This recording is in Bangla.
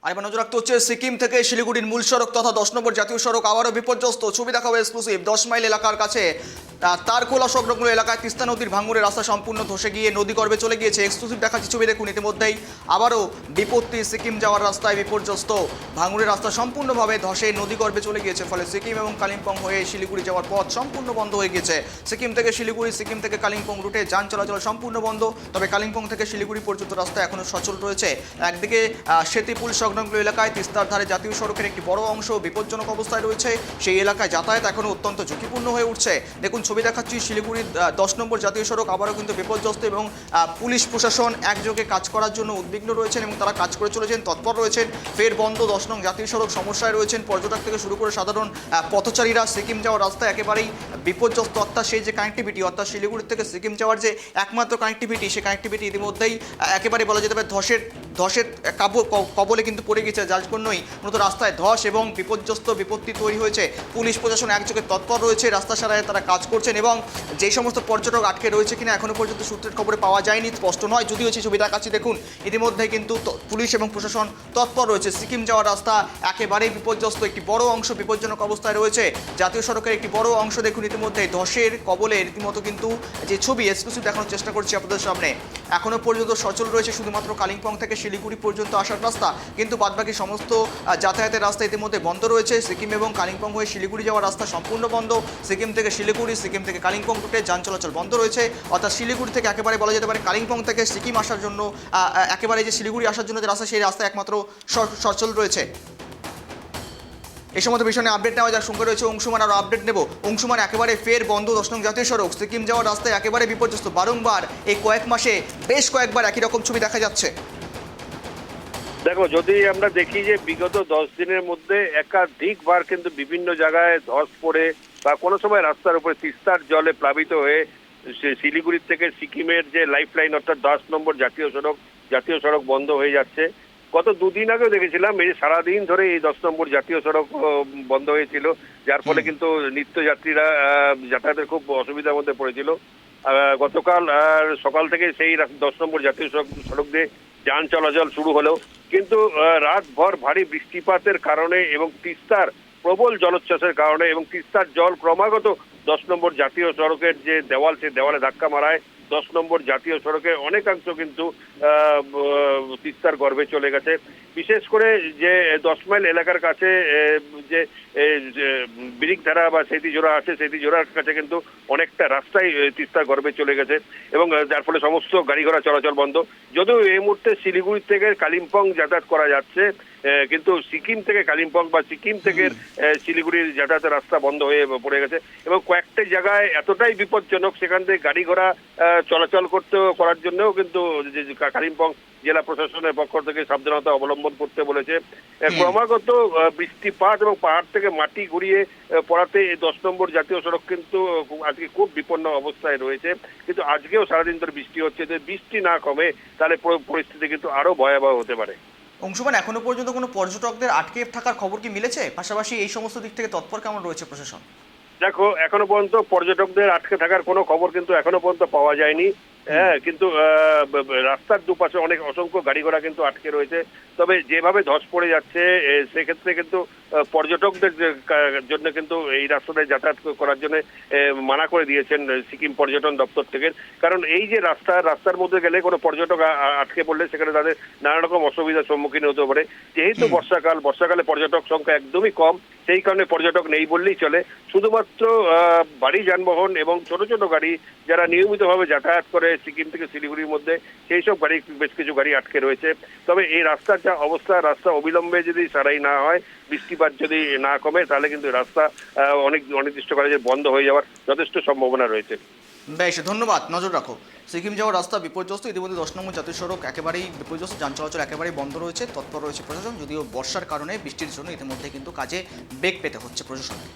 আর এবার নজর রাখতে হচ্ছে সিকিম থেকে শিলিগুড়ির মূল সড়ক তথা 10 নম্বর জাতীয় সড়ক আবারও বিপর্যস্ত। ছবি দেখাবো এক্সক্লুসিভ। 10 মাইল এলাকার কাছে তারকোলা সংলগ্ন এলাকায় তিস্তা নদীর ভাঙুরের রাস্তা সম্পূর্ণ ধসে গিয়ে নদী গর্ভে চলে গিয়েছে। এক্সক্লুসিভ দেখাচ্ছি ছবি দেখুন। ইতিমধ্যেই আবারও বিপত্তি, সিকিম যাওয়ার রাস্তায় বিপর্যস্ত। ভাঙুরের রাস্তা সম্পূর্ণভাবে ধসে নদী গর্ভে চলে গিয়েছে, ফলে সিকিম এবং কালিম্পং হয়ে শিলিগুড়ি যাওয়ার পথ সম্পূর্ণ বন্ধ হয়ে গেছে। সিকিম থেকে শিলিগুড়ি, সিকিম থেকে কালিম্পং রুটে যান চলাচল সম্পূর্ণ বন্ধ। তবে কালিম্পং থেকে শিলিগুড়ি পর্যন্ত রাস্তা এখনও সচল রয়েছে। একদিকে সেতিপুল সংলগ্ন এলাকায় তিস্তার ধারে জাতীয় সড়কের একটি বড় অংশ বিপজ্জনক অবস্থায় রয়েছে। সেই এলাকায় যাতায়াত এখনও অত্যন্ত ঝুঁকিপূর্ণ হয়ে উঠছে। দেখুন ছবি দেখাচ্ছি, শিলিগুড়ির 10 নম্বর জাতীয় সড়ক আবারও কিন্তু বিপর্যস্ত এবং পুলিশ প্রশাসন একযোগে কাজ করার জন্য উদ্বিগ্ন রয়েছেন এবং তারা কাজ করে চলেছেন, তৎপর রয়েছেন। ফের বন্ধ 10 নং জাতীয় সড়ক, সমস্যায় রয়েছেন পর্যটক থেকে শুরু করে সাধারণ পথচারীরা। সিকিম যাওয়ার রাস্তা একেবারেই বিপর্যস্ত, অর্থাৎ সেই যে কানেক্টিভিটি, অর্থাৎ শিলিগুড়ি থেকে সিকিম যাওয়ার যে একমাত্র কানেক্টিভিটি, সেই কানেক্টিভিটি ইতিমধ্যেই একেবারে বলা যেতে পারে ধসের কবলে কিন্তু পড়ে গেছে। যার জন্যই মূলত রাস্তায় ধস এবং বিপত্তি তৈরি হয়েছে। পুলিশ প্রশাসন একযোগে তৎপর রয়েছে, রাস্তা সারায় তারা কাজ করছেন এবং যে সমস্ত পর্যটক আটকে রয়েছে কিনা এখনো পর্যন্ত সূত্রের খবরে পাওয়া যায়নি, স্পষ্ট নয়। যদিও সেই ছবি দেখাচ্ছি দেখুন, ইতিমধ্যে কিন্তু পুলিশ এবং প্রশাসন তৎপর রয়েছে। সিকিম যাওয়ার রাস্তা একেবারেই বিপর্যস্ত, একটি বড় অংশ বিপজ্জনক অবস্থায় রয়েছে। জাতীয় সড়কের একটি বড় অংশ দেখুন ইতিমধ্যে ধসের কবলে। রীতিমতো কিন্তু যে ছবি এক্সক্লুসিভ দেখানোর চেষ্টা করছি আপনাদের সামনে, এখনো পর্যন্ত সচল রয়েছে শুধুমাত্র কালিম্পং থেকে শিলিগুড়ি পর্যন্ত আসার রাস্তা, কিন্তু বাদবাকি সমস্ত যাতায়াতের রাস্তা ইতিমধ্যে বন্ধ রয়েছে। সিকিম এবং কালিম্পং হয়ে শিলিগুড়ি যাওয়ার রাস্তা সম্পূর্ণ বন্ধ। সিকিম থেকে শিলিগুড়ি, সিকিম থেকে কালিম্পং রুটে যান চলাচল বন্ধ রয়েছে। অর্থাৎ শিলিগুড়ি থেকে একেবারে বলা যেতে পারে কালিম্পং থেকে সিকিম আসার জন্য একেবারে যে শিলিগুড়ি আসার জন্য যে রাস্তা, সেই রাস্তা একমাত্র সচল রয়েছে। এই সমস্ত বিষয় নিয়ে আপডেট নেওয়া যার সঙ্গে রয়েছে অংশুমান, আরও আপডেট নেব। অংশুমান, একেবারে ফের বন্ধ 10 নং জাতীয় সড়ক, সিকিম যাওয়ার রাস্তায় একেবারে বিপর্যস্ত। বারংবার এই কয়েক মাসে বেশ কয়েকবার একই রকম ছবি দেখা যাচ্ছে। দেখো, যদি আমরা দেখি যে বিগত 10 দিনের মধ্যে একাধিকবার কিন্তু বিভিন্ন জায়গায় ধস পড়ে বা কোনো সময় রাস্তার উপরে তিস্তার জলে প্লাবিত হয়ে শিলিগুড়ি থেকে সিকিমের যে লাইফ লাইন অর্থাৎ 10 নম্বর জাতীয় সড়ক বন্ধ হয়ে যাচ্ছে। গত দুদিন আগেও দেখেছিলাম এই সারাদিন ধরে এই 10 নম্বর জাতীয় সড়ক বন্ধ হয়েছিল, যার ফলে কিন্তু নিত্যযাত্রীরা যাতায়াতের খুব অসুবিধার মধ্যে পড়েছিল। গতকাল সকাল থেকে সেই 10 নম্বর জাতীয় সড়ক দিয়ে যান চলাচল শুরু হলেও কিন্তু রাতভর ভারী বৃষ্টিপাতের কারণে এবং তিস্তার প্রবল জলোচ্ছ্বাসের কারণে এবং তিস্তার জল ক্রমাগত 10 নম্বর জাতীয় সড়কের যে দেওয়াল, সেই দেওয়ালে ধাক্কা মারায় 10 নম্বর জাতীয় সড়কে অনেকাংশ কিন্তু তিস্তার গর্ভে চলে গেছে। বিশেষ করে যে 10 মাইল এলাকার কাছে যে বিরিকধারা বা সেতিজোড়া আছে, সেতিজোড়ার কাছে কিন্তু অনেকটা রাস্তায় তিস্তার গর্ভে চলে গেছে এবং যার ফলে সমস্ত গাড়ি ঘোড়া চলাচল বন্ধ। যদিও এই মুহূর্তে শিলিগুড়ি থেকে কালিম্পং যাতায়াত করা যাচ্ছে, কিন্তু সিকিম থেকে কালিম্পং বা সিকিম থেকে শিলিগুড়ির যাতায়াতের রাস্তা বন্ধ হয়ে পড়ে গেছে এবং কয়েকটা জায়গায় এতটাই বিপজ্জনক, সেখান থেকে গাড়ি ঘোড়া চলাচল করার জন্যও কিন্তু কালিম্পং জেলা প্রশাসনের পক্ষ থেকে সাবধানতা অবলম্বন করতে বলেছে। ক্রমাগত বৃষ্টিপাত এবং পাহাড় থেকে মাটি গড়িয়ে পড়াতে এই 10 নম্বর জাতীয় সড়ক কিন্তু আজকে খুব বিপন্ন অবস্থায় রয়েছে। কিন্তু আজকেও সারাদিন ধরে বৃষ্টি হচ্ছে, যদি বৃষ্টি না কমে তাহলে পরিস্থিতি কিন্তু আরো ভয়াবহ হতে পারে। অংশুমান, এখনো পর্যন্ত কোনো পর্যটকদের আটকে থাকার খবর কি মিলেছে? পাশাপাশি এই সমস্ত দিক থেকে তৎপর কেমন রয়েছে প্রশাসন? দেখো, এখনো পর্যন্ত পর্যটকদের আটকে থাকার কোনো খবর কিন্তু এখনো পর্যন্ত পাওয়া যায়নি। কিন্তু রাস্তার দুপাশে অসংখ্য গাড়ি ঘোড়া কিন্তু আটকে রয়েছে। তবে যেভাবে ধস পড়ে যাচ্ছে সেক্ষেত্রে কিন্তু পর্যটকদের জন্য কিন্তু এই রাস্তায় যাতায়াত করার জন্য মানা করে দিয়েছেন সিকিম পর্যটন দপ্তর থেকে। কারণ এই যে রাস্তার মধ্যে গেলে কোনো পর্যটক আটকে পড়লে সেখানে তাদের নানা রকম অসুবিধার সম্মুখীন হতে পারে। যেহেতু বর্ষাকালে পর্যটক সংখ্যা একদমই কম, সেই কারণে পর্যটক নেই বললেই চলে। শুধুমাত্র ভারী যানবাহন এবং ছোট ছোট গাড়ি যারা নিয়মিতভাবে যাতায়াত করে সিকিম থেকে শিলিগুড়ির মধ্যে, সেই সব গাড়ি, বেশ কিছু গাড়ি আটকে রয়েছে। তবে এই রাস্তার যা অবস্থা, রাস্তা অবিলম্বে যদি সারাই না হয়, বৃষ্টিপাত যদি না কমে, তাহলে কিন্তু রাস্তা অনির্দিষ্টকালে বন্ধ হয়ে যাওয়ার যথেষ্ট সম্ভাবনা রয়েছে। বেশ, ধন্যবাদ। নজর রাখো, সিকিম যাওয়ার রাস্তা বিপর্যস্ত। ইতিমধ্যে 10 নম্বর জাতীয় সড়ক একেবারেই বিপর্যস্ত, যান চলাচল একেবারেই বন্ধ রয়েছে, তৎপর রয়েছে প্রশাসন। যদিও বর্ষার কারণে, বৃষ্টির জন্য ইতিমধ্যে কিন্তু কাজে বেগ পেতে হচ্ছে প্রশাসনকে।